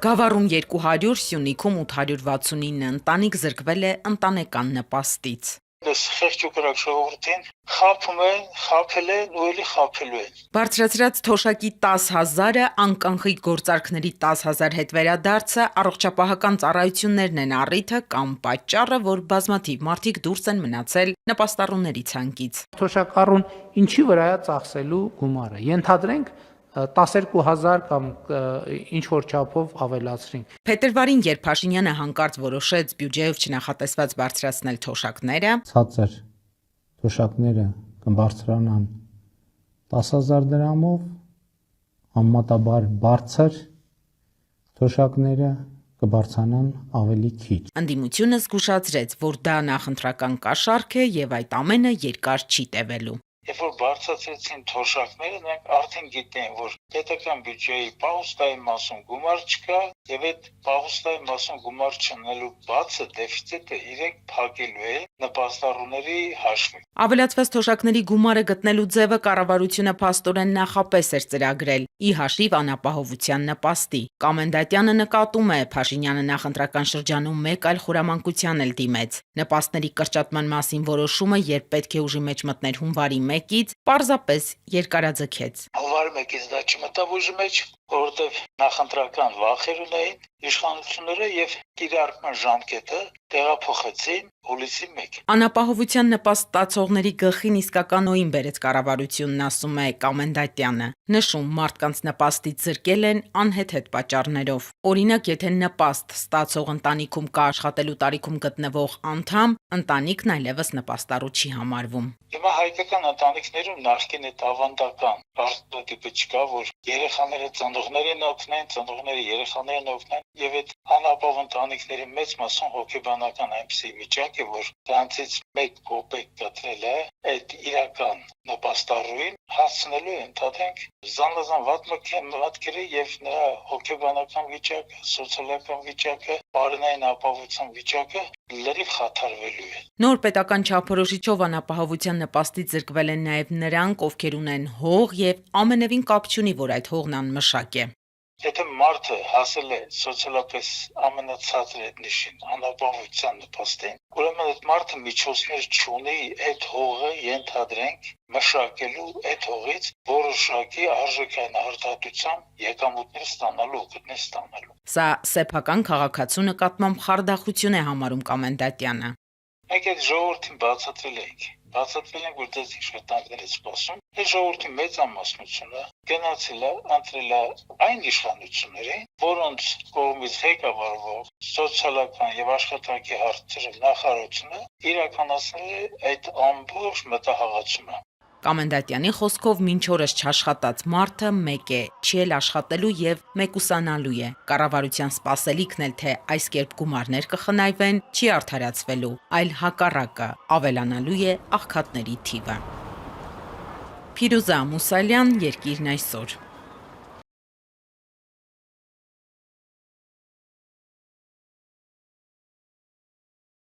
Գավառում 200, Սյունիքում 869 ընտանիք զրկվել է ընտանեկան նպաստից։ Խեղճ ու կրակ ժողովրդին խաբում են, խաբել են ու էլի խաբելու են։ Բարձրացրած թոշակի 10,000-ը, անկանխիկ գործարքների 10,000 հետ վերադարձը, առողջապահական ծառայություններն են առիթը կամ պատճառը, որ բազմաթիվ մարդիկ դուրս են մնացել նպաստառուների ցանկից։ Թոշակառուն ինչի վրա է ծախսելու գումարը։ Ենթադրենք 12,000 կամ ինչ որ չափով ավելացրինք։ Փետրվարին, երբ Փաշինյանը հանկարծ որոշեց բյուջեով չնախատեսված բարձրացնել թոշակները, ցածր թոշակները կբարձրանան 10,000 դրամով, համեմատաբար բարձր թոշակները կբարձրանան ավելի քիչ։ ընդդիմությունը զգուշացրեց, որ դա նախընտրական կաշառք է եւ այդ ամենը երկար չի տևելու։ Երբ որ բարձրացրեցին թոշակները, նրանք արդեն գիտեն, որ պետական բյուջեի պահուստայի մասում գումար չկա, եւ այդ պահուստայի մասում գումար չունելու բացը դեֆիցիտը իրենք փակելու է նպաստառուների հաշվին։ Ավելացված թոշակների գումարը գտնելու ձևը կառավարությունը փաստորեն նախապես էր ծրագրել՝ ի հաշիվ անապահովության նպաստի։ Կամենդատյանը նկատում է, Փաշինյանը նախընտրական շրջանում մեկ այլ խորամանկության էլ դիմեց։ Նպաստների կրճատման մասին որոշումը, երբ պետք է ուժի մեջ մտներ հունվարի 1-ից, պարզապես երկարաձգեց։ Հունվարի 1-ից դա չմտավ ուժի մեջ, որովհետև նախընտրական վախեր ունեին իշխանությունները եւ կիրառման ժամկետը տեղափոխեցին հուլիսի 1։ Անապահովության նպաստ ստացողների գլխին իսկական օին բերեց կառավարությունն, ասում է Կամենդատյանը։ Նշում, մարդկանց նպաստից զրկել են անհեթեթ պատճառներով։ Օրինակ, եթե նպաստ ստացող ընտանիքում կա աշխատելու տարիքում գտնվող անդամ, ընտանիքն այլևս նպաստառու չի համարվում։ Հիմա հայկական ընտանիքներում նախկին այդ ավանդական արտադիպը չկա, որ երեխաները ծնողներին օգնեն, ծնողները երեխաներին օգնեն, եւ այդ անապահով ընտանիքների մեծ մասում հոգեբանական այնպիսի վիճակ է, որ դրանցից 1 կոպեկ կտրել է այդ իրական նպաստառուին հասցնելու ընդհանրենք զանազան վատմակերը եւ նրա հոգեբանական վիճակը, սոցիալական վիճակը, բարենային ապահովության վիճակը լրիվ խաթարվելու է։ Նոր պետական չափորոշիչով անապահովության նպաստից զրկվել են նաև նրանք, ովքեր ունեն հող եւ ամենևին կապ չունի, որ այդ հողն անմշակ է։ Եթե մարդը հասել է սոցիալապես ամենացածր այդ նշին անապահովության նպաստին, ուրեմն այդ մարդը միջոցներ չունի այդ հողը ենթադրենք մշակելու այդ հողից որոշակի արժեքային արտադրությամբ եկամուտներ ստանալու, օգուտներ ստանալու։ Սա սեփական քաղաքացու նկատմամբ խարդախություն է համարում Կամենդատյանը։ Մենք այդ ժողովրդին բացատրել ենք, որ դες իշխանությունները սպասում, այդ ժողովրդի մեծամասնությունը գնացել է, ընտրել է այն իշխանություններին, որոնց կողմից ղեկավարվող սոցիալական եւ աշխատանքի հարցերի նախարարությունը իրականացնել է այդ ամբողջ մտահղացումը։ Կամենդատյանի խոսքով մինչ օրս չաշխատած մարդը մեկ է, չի էլ աշխատելու եւ մեկուսանալու է։ Կառավարության սպասելիքն էլ թե այս կերպ գումարներ կխնայվեն, չի արդարացվելու, այլ հակառակը, ավելանալու է աղքատների թիվը։ Փիրուզա Մուսալյան, Երկիրն այսօր։